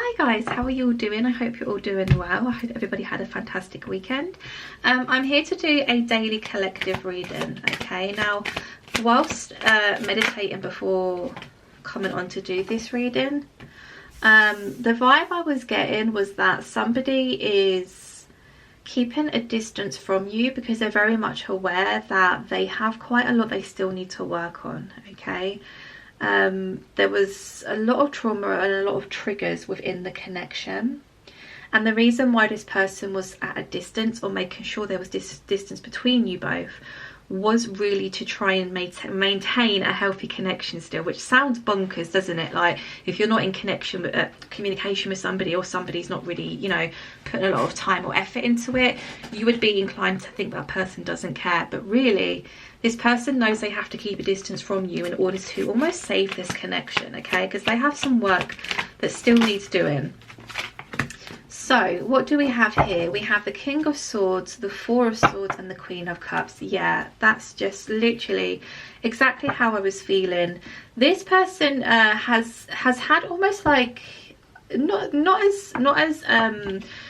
Hi guys, how are you all doing? I hope you're all doing well. I hope everybody had a fantastic weekend. I'm here to do a daily collective reading. Okay, now whilst meditating before coming on to do this reading, the vibe I was getting was that somebody is keeping a distance from you because they're very much aware that they have quite a lot they still need to work on. Okay, there was a lot of trauma and a lot of triggers within the connection, and the reason why this person was at a distance, or making sure there was this distance between you both, was really to try and maintain a healthy connection still, which sounds bonkers, doesn't it? Like, if you're not in connection with communication with somebody, or somebody's not really, you know, putting a lot of time or effort into it, you would be inclined to think that person doesn't care. But really, this person knows they have to keep a distance from you in order to almost save this connection, okay? Because they have some work that still needs doing. So what do we have here? We have the King of Swords, the Four of Swords, and the Queen of Cups. Yeah, that's just literally exactly how I was feeling. This person has had almost like not as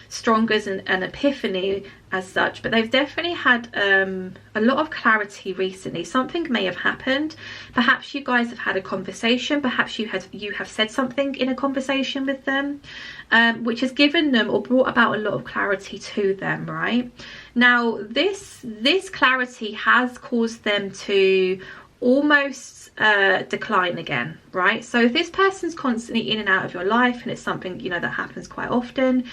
strong as an epiphany as such, but they've definitely had a lot of clarity recently. Something may have happened. Perhaps you guys have had a conversation, perhaps you have said something in a conversation with them, which has given them or brought about a lot of clarity to them. Right now, this clarity has caused them to almost decline again, right? So if this person's constantly in and out of your life, and it's something, you know, that happens quite often,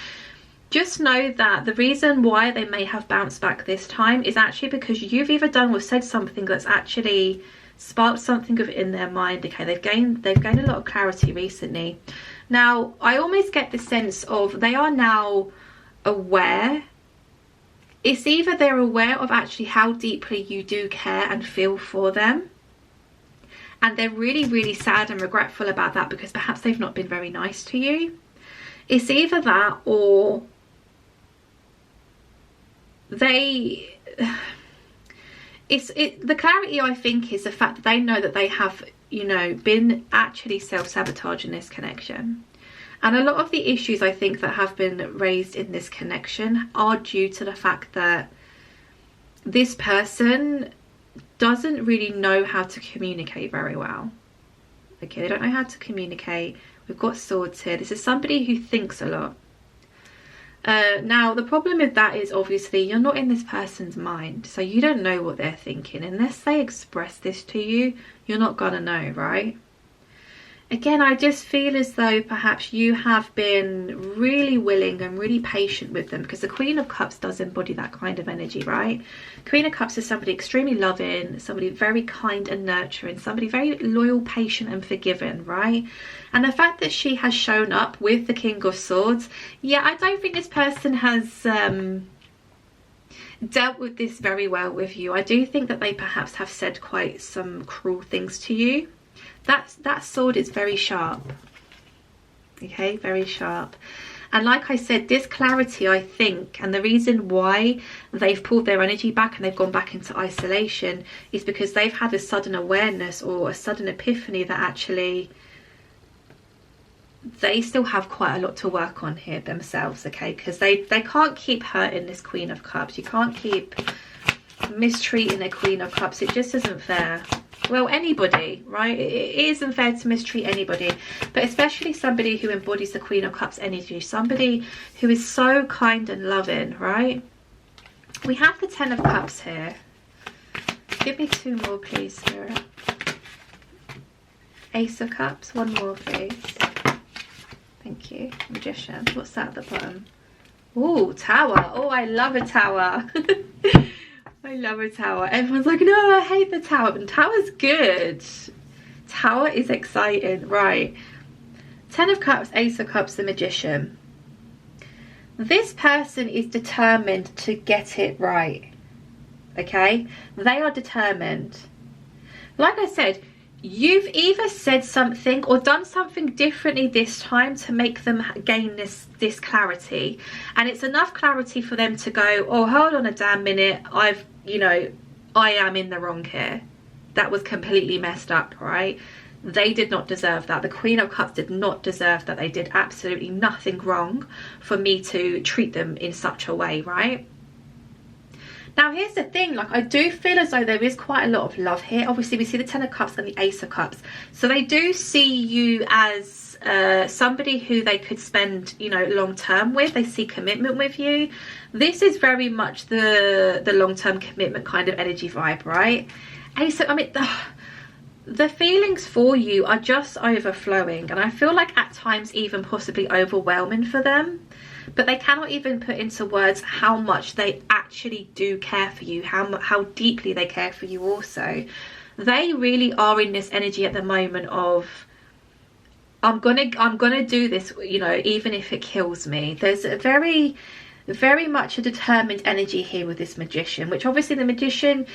just know that the reason why they may have bounced back this time is actually because you've either done or said something that's actually sparked something in their mind. Okay, they've gained a lot of clarity recently. Now, I almost get the sense of they are now aware. It's either they're aware of actually how deeply you do care and feel for them, and they're really sad and regretful about that because perhaps they've not been very nice to you. It's either that, or the clarity, I think, is the fact that they know that they have, you know, been actually self-sabotaging this connection. And a lot of the issues, I think, that have been raised in this connection are due to the fact that this person doesn't really know how to communicate very well. Okay, they don't know how to communicate. We've got swords here. This is somebody who thinks a lot. Now, the problem with that is, obviously, you're not in this person's mind, so you don't know what they're thinking. Unless they express this to you, you're not gonna know, right? Again, I just feel as though perhaps you have been really willing and really patient with them, because the Queen of Cups does embody that kind of energy, right? Queen of Cups is somebody extremely loving, somebody very kind and nurturing, somebody very loyal, patient and forgiving, right? And the fact that she has shown up with the King of Swords, yeah, I don't think this person has dealt with this very well with you. I do think that they perhaps have said quite some cruel things to you. That sword is very sharp. Okay, very sharp. And like I said, this clarity, I think, and the reason why they've pulled their energy back and they've gone back into isolation is because they've had a sudden awareness or a sudden epiphany that actually they still have quite a lot to work on here themselves, okay? Because they can't keep hurting this Queen of Cups. You can't keep mistreating a Queen of Cups. It just isn't fair. Well, anybody, right? It isn't fair to mistreat anybody, but especially somebody who embodies the Queen of Cups energy, somebody who is so kind and loving, right? We have the Ten of Cups here. Give me two more, please, Spirit. Ace of Cups, one more, please. Thank you. Magician. What's that at the bottom? Oh, Tower. Oh, I love a Tower. I love a Tower. Everyone's like, no, I hate the Tower. And Tower's good. Tower is exciting. Right. Ten of Cups, Ace of Cups, the Magician. This person is determined to get it right. Okay? They are determined. Like I said, you've either said something or done something differently this time to make them gain this clarity, and it's enough clarity for them to go, oh, hold on a damn minute, I am in the wrong here. That was completely messed up, right? They did not deserve that. The Queen of Cups did not deserve that. They did absolutely nothing wrong for me to treat them in such a way, right? Now, here's the thing, like, I do feel as though there is quite a lot of love here. Obviously, we see the Ten of Cups and the Ace of Cups. So they do see you as somebody who they could spend, you know, long term with. They see commitment with you. This is very much the long-term commitment kind of energy vibe, right? Ace of, I mean, the feelings for you are just overflowing, and I feel like at times even possibly overwhelming for them, but they cannot even put into words how much they actually do care for you, how deeply they care for you also. They really are in this energy at the moment of, I'm gonna do this, you know, even if it kills me. There's a very much a determined energy here with this Magician, which obviously the Magician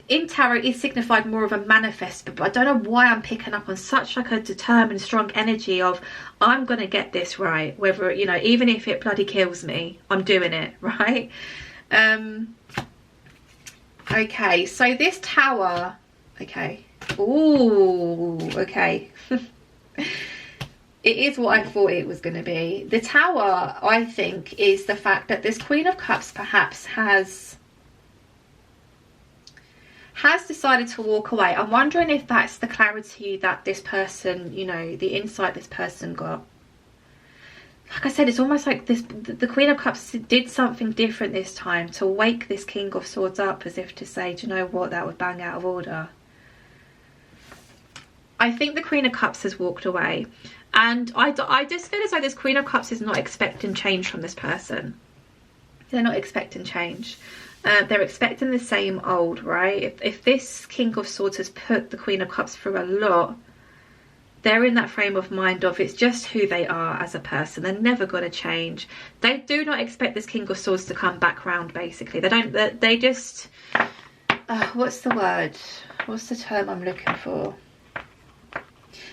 in tarot is signified more of a manifest, but I don't know why I'm picking up on such like a determined, strong energy of, I'm gonna get this right, whether, you know, even if it bloody kills me, I'm doing it, right? Okay, so this Tower, okay, ooh, okay. It is what I thought it was going to be. The Tower, I think, is the fact that this Queen of Cups perhaps has decided to walk away. I'm wondering if that's the clarity that this person, you know, the insight this person got. Like I said, it's almost like the Queen of Cups did something different this time to wake this King of Swords up, as if to say, do you know what, that would bang out of order. I think the Queen of Cups has walked away. And I just feel as though this Queen of Cups is not expecting change from this person. They're not expecting change. They're expecting the same old, right? If this King of Swords has put the Queen of Cups through a lot, they're in that frame of mind of, it's just who they are as a person. They're never going to change. They do not expect this King of Swords to come back round, basically. They just... what's the word? What's the term I'm looking for?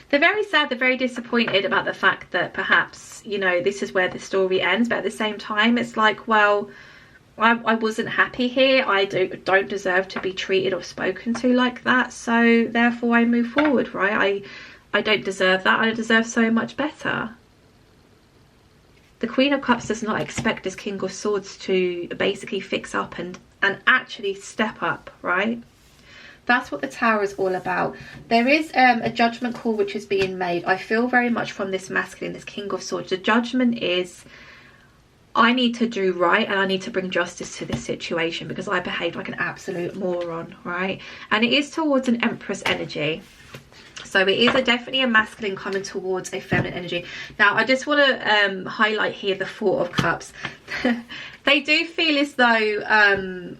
They're very sad, they're very disappointed about the fact that perhaps, you know, this is where the story ends. But at the same time, it's like, well, I wasn't happy here. I don't deserve to be treated or spoken to like that. So therefore I move forward, right? I don't deserve that. I deserve so much better. The Queen of Cups does not expect this King of Swords to basically fix up and actually step up, right? That's what the Tower is all about. There is a judgment call which is being made. I feel very much from this masculine, this King of Swords. The judgment is, I need to do right and I need to bring justice to this situation because I behaved like an absolute moron, right? And it is towards an Empress energy. So it is definitely a masculine coming towards a feminine energy. Now, I just want to highlight here the Four of Cups. They do feel as though...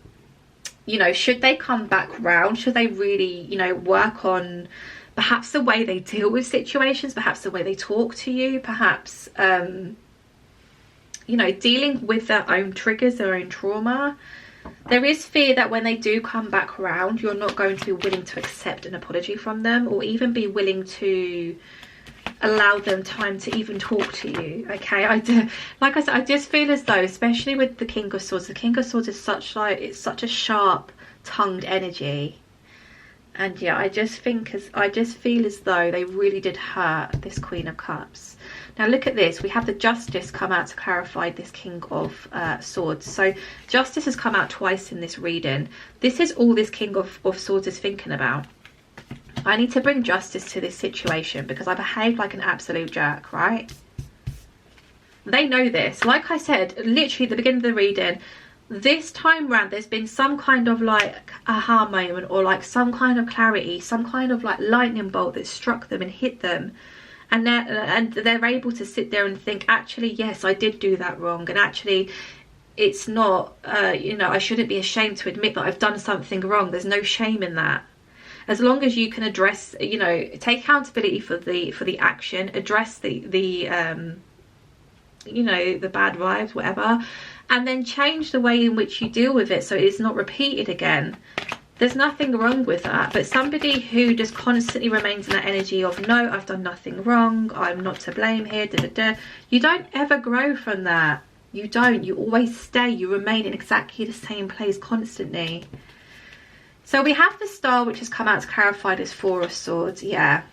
you know, should they come back round? Should they really, you know, work on perhaps the way they deal with situations, perhaps the way they talk to you, perhaps, you know, dealing with their own triggers, their own trauma. There is fear that when they do come back round, you're not going to be willing to accept an apology from them or even be willing to allow them time to even talk to you. Okay, like I said, I just feel as though, especially with the King of Swords, the King of Swords is such a sharp tongued energy, and yeah, I just feel as though they really did hurt this Queen of Cups. Now look at this, we have the Justice come out to clarify this King of Swords. So Justice has come out twice in this reading. This is all this King of Swords is thinking about. I need to bring justice to this situation because I behaved like an absolute jerk, right? They know this. Like I said, literally at the beginning of the reading, this time round there's been some kind of like aha moment or like some kind of clarity, some kind of like lightning bolt that struck them and hit them. And they're able to sit there and think, actually, yes, I did do that wrong. And actually, it's not, you know, I shouldn't be ashamed to admit that I've done something wrong. There's no shame in that. As long as you can address, you know, take accountability for the action, address the you know, the bad vibes, whatever, and then change the way in which you deal with it so it's not repeated again. There's nothing wrong with that. But somebody who just constantly remains in that energy of, no, I've done nothing wrong, I'm not to blame here, you don't ever grow from that. You don't. You always stay. You remain in exactly the same place constantly. So we have the Star, which has come out to clarify this Four of Swords. Yeah.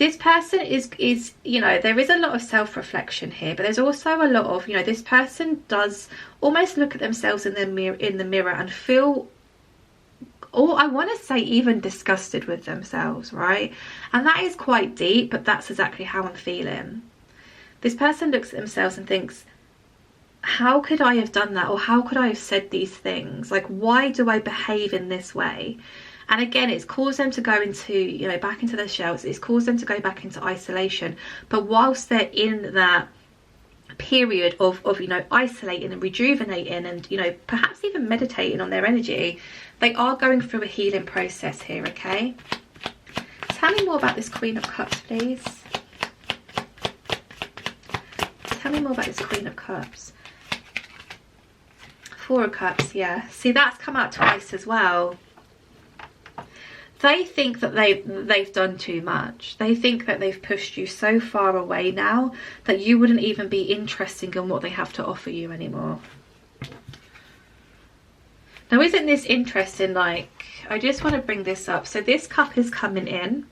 This person is, you know, there is a lot of self-reflection here, but there's also a lot of, you know, this person does almost look at themselves in the mirror and feel, or I want to say even disgusted with themselves, right? And that is quite deep, but that's exactly how I'm feeling. This person looks at themselves and thinks, how could I have done that? Or how could I have said these things? Like, why do I behave in this way? And again, it's caused them to go into, you know, back into their shells. It's caused them to go back into isolation. But whilst they're in that period of you know, isolating and rejuvenating and, you know, perhaps even meditating on their energy, they are going through a healing process here, okay? Tell me more about this Queen of Cups, please. Tell me more about this Queen of Cups. Four of Cups, yeah. See, that's come out twice as well. They think that they've done too much. They think that they've pushed you so far away now that you wouldn't even be interested in what they have to offer you anymore. Now, isn't this interesting? Like, I just want to bring this up. So this cup is coming in,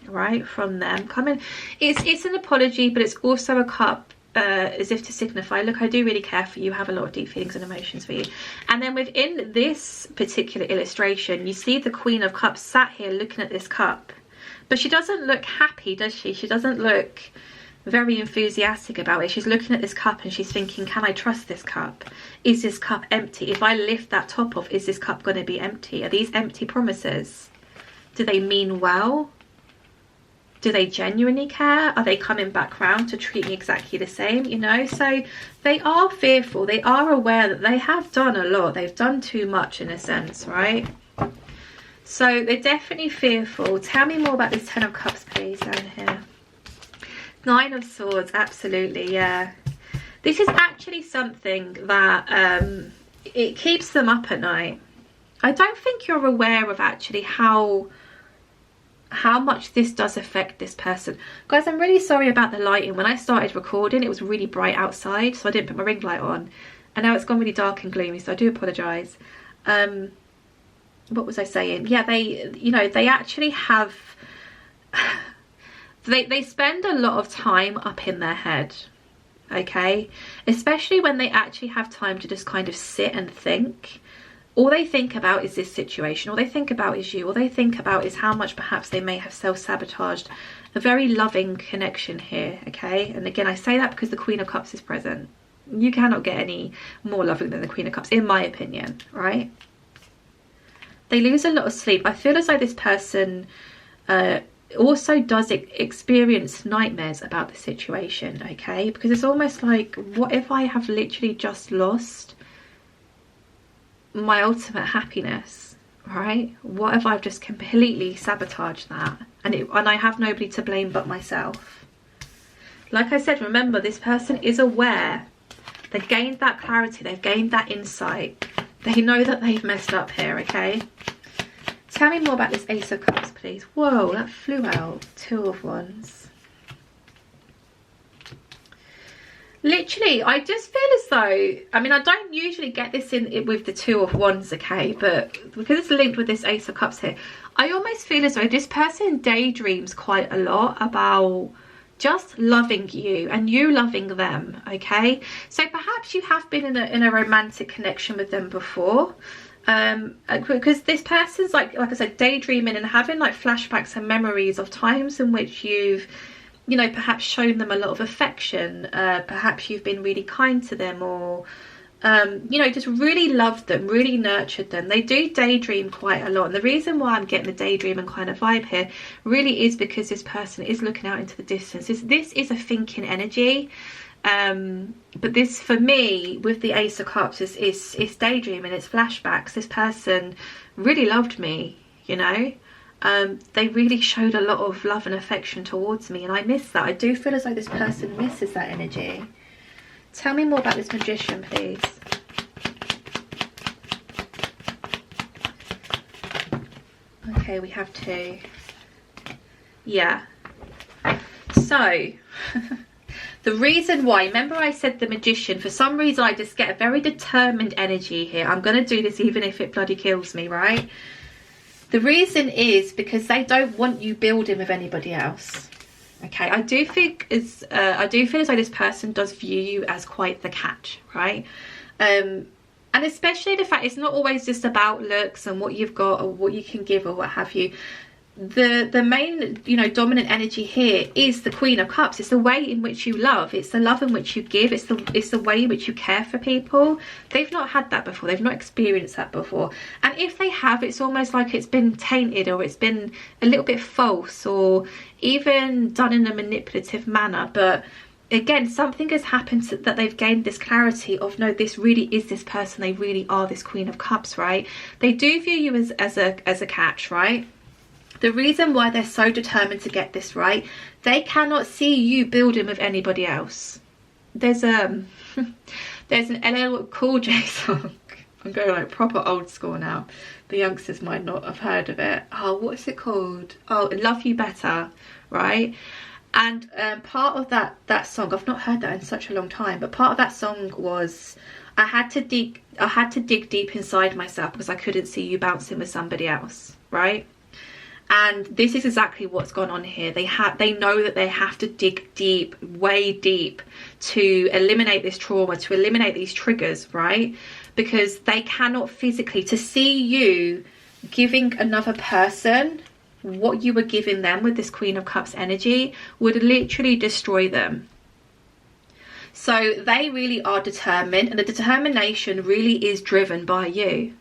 right, from them. Coming, it's an apology, but it's also a cup as if to signify, look, I do really care for you, have a lot of deep feelings and emotions for you. And then within this particular illustration, you see the Queen of Cups sat here looking at this cup, but she doesn't look happy, does she? She doesn't look very enthusiastic about it. She's looking at this cup and she's thinking, can I trust this cup? Is this cup empty? If I lift that top off, is this cup going to be empty? Are these empty promises? Do they mean well? Do they genuinely care? Are they coming back round to treat me exactly the same, you know? So they are fearful. They are aware that they have done a lot. They've done too much in a sense, right? So they're definitely fearful. Tell me more about this Ten of Cups, please, down here. Nine of Swords, absolutely, yeah. This is actually something that it keeps them up at night. I don't think you're aware of actually how much this does affect this person. Guys, I'm really sorry about the lighting. When I started recording, it was really bright outside, so I didn't put my ring light on. And now it's gone really dark and gloomy, so I do apologise. What was I saying? Yeah, they actually have... They spend a lot of time up in their head, okay? Especially when they actually have time to just kind of sit and think. All they think about is this situation. All they think about is you. All they think about is how much perhaps they may have self-sabotaged a very loving connection here, okay? And again, I say that because the Queen of Cups is present. You cannot get any more loving than the Queen of Cups, in my opinion, right? They lose a lot of sleep. I feel as though this person also does experience nightmares about the situation, okay? Because it's almost like, what if I have literally just lost my ultimate happiness, right? What if I've just completely sabotaged that and I have nobody to blame but myself? Like I said, remember, this person is aware. They've gained that clarity, they've gained that insight. They know that they've messed up here, okay? Tell me more about this Ace of Cups, please. Whoa, that flew out. Two of Wands. Literally, I just feel as though, I mean, I don't usually get this in with the Two of Wands, okay, but because it's linked with this Ace of Cups here, I almost feel as though this person daydreams quite a lot about just loving you and you loving them, okay? So perhaps you have been in a romantic connection with them before, because this person's like I said, daydreaming and having like flashbacks and memories of times in which you've, you know, perhaps shown them a lot of affection, perhaps you've been really kind to them, or you know, just really loved them, really nurtured them. They do daydream quite a lot, and the reason why I'm getting the daydreaming kind of vibe here really is because this person is looking out into the distance. This is a thinking energy, but this, for me, with the Ace of Cups, is daydreaming, it's flashbacks. This person really loved me, you know. They really showed a lot of love and affection towards me, and I miss that. I do feel as though this person misses that energy. Tell me more about this Magician, please. Okay, we have two. Yeah. So, the reason why, remember I said the Magician, for some reason I just get a very determined energy here. I'm going to do this even if it bloody kills me, right? The reason is because they don't want you building with anybody else. Okay, I do feel as though this person does view you as quite the catch, right? And especially the fact it's not always just about looks and what you've got or what you can give or what have you. The main, you know, dominant energy here is the Queen of Cups. It's the way in which you love, it's the love in which you give, it's the way in which you care for people. They've not had that before, they've not experienced that before, and if they have, it's almost like it's been tainted, or it's been a little bit false, or even done in a manipulative manner. But again, something has happened that they've gained this clarity of, no, this really is this person, they really are this Queen of Cups, right? They do view you as a catch, right? The reason why they're so determined to get this right, they cannot see you building with anybody else. There's an LL Cool J song. I'm going like proper old school now. The youngsters might not have heard of it. Oh, what's it called? Oh, Love You Better, right? And part of that song, I've not heard that in such a long time, but part of that song was, I had to dig deep inside myself because I couldn't see you bouncing with somebody else, right? And this is exactly what's gone on here. They know that they have to dig deep, way deep, to eliminate this trauma, to eliminate these triggers, right? Because they cannot physically, to see you giving another person what you were giving them with this Queen of Cups energy would literally destroy them. So they really are determined, and the determination really is driven by you.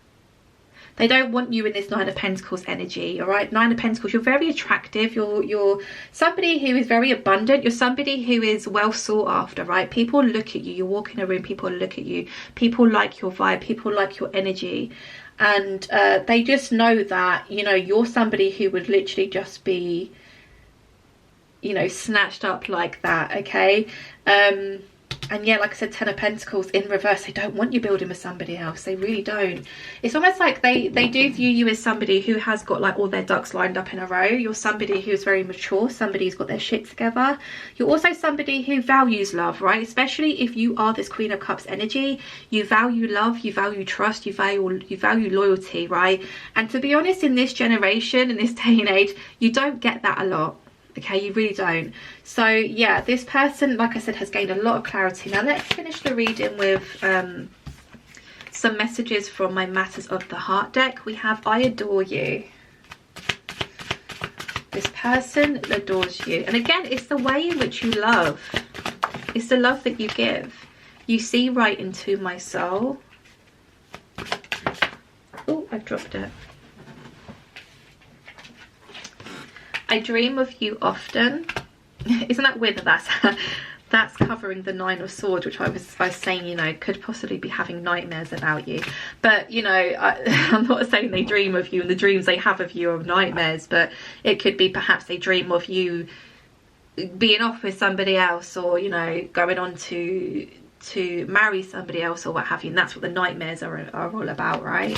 They don't want you in this Nine of Pentacles energy, all right? Nine of Pentacles, you're very attractive. You're somebody who is very abundant. You're somebody who is well sought after, right? People look at you. You walk in a room, people look at you. People like your vibe. People like your energy. And they just know that, you know, you're somebody who would literally just be, you know, snatched up like that, okay? And yeah, like I said, Ten of Pentacles in reverse. They don't want you building with somebody else. They really don't. It's almost like they do view you as somebody who has got like all their ducks lined up in a row. You're somebody who's very mature, somebody who's got their shit together. You're also somebody who values love, right? Especially if you are this Queen of Cups energy. You value love, you value trust, you value loyalty, right? And to be honest, in this generation, in this day and age, you don't get that a lot. Okay, you really don't. So yeah, this person, like I said, has gained a lot of clarity. Now let's finish the reading with some messages from my Matters of the Heart deck. We have I adore you. This person adores you. And again, it's the way in which you love. It's the love that you give. You see right into my soul. Oh, I've dropped it. I dream of you often. Isn't that weird that that's covering the Nine of Swords, which I was saying, you know, could possibly be having nightmares about you. But, you know, I'm not saying they dream of you and the dreams they have of you are nightmares, but it could be perhaps they dream of you being off with somebody else, or, you know, going on to marry somebody else or what have you. And that's what the nightmares are all about, right?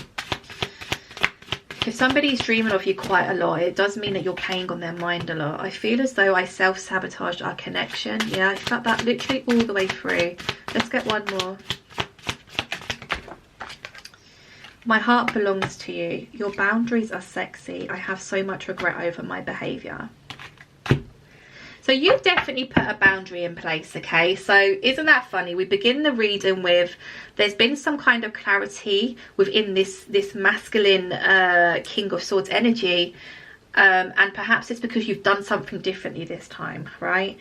If somebody's dreaming of you quite a lot, it does mean that you're playing on their mind a lot. I feel as though I self-sabotaged our connection. Yeah, I felt that literally all the way through. Let's get one more. My heart belongs to you. Your boundaries are sexy. I have so much regret over my behaviour. So you've definitely put a boundary in place, okay? So isn't that funny? We begin the reading with, there's been some kind of clarity within this masculine King of Swords energy. And perhaps it's because you've done something differently this time, right?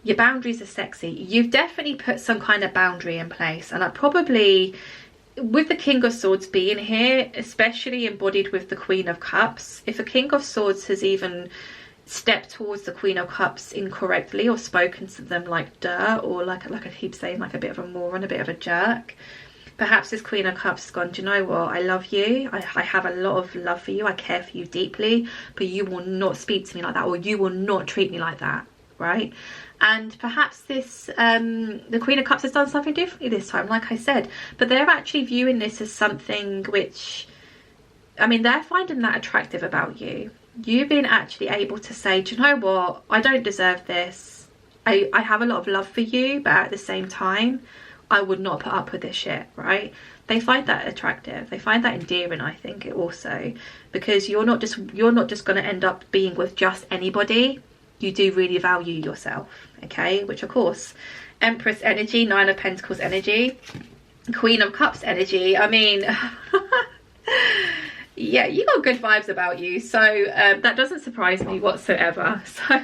Your boundaries are sexy. You've definitely put some kind of boundary in place. And I probably, with the King of Swords being here, especially embodied with the Queen of Cups, if a King of Swords has even stepped towards the Queen of Cups incorrectly or spoken to them like dirt, or like I keep saying, like a bit of a moron, a bit of a jerk, perhaps this Queen of Cups has gone, do you know what, I love you, I have a lot of love for you, I care for you deeply, but you will not speak to me like that, or you will not treat me like that, right? And perhaps this the Queen of Cups has done something differently this time, like I said, but they're actually viewing this as something which, I mean, they're finding that attractive about you. You've been actually able to say, do you know what, I don't deserve this, I have a lot of love for you, but at the same time I would not put up with this shit, right? They find that attractive, they find that endearing, I think, also, because you're not just going to end up being with just anybody. you do really value yourself, okay? Which of course, Empress energy, 9 of Pentacles energy, Queen of Cups energy. I mean, yeah, you got good vibes about you, so that doesn't surprise me whatsoever. So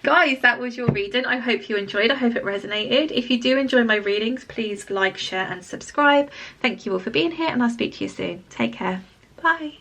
guys, that was your reading. I hope you enjoyed. I hope it resonated. If you do enjoy my readings, please like, share and subscribe. Thank you all for being here, and I'll speak to you soon. Take care. Bye.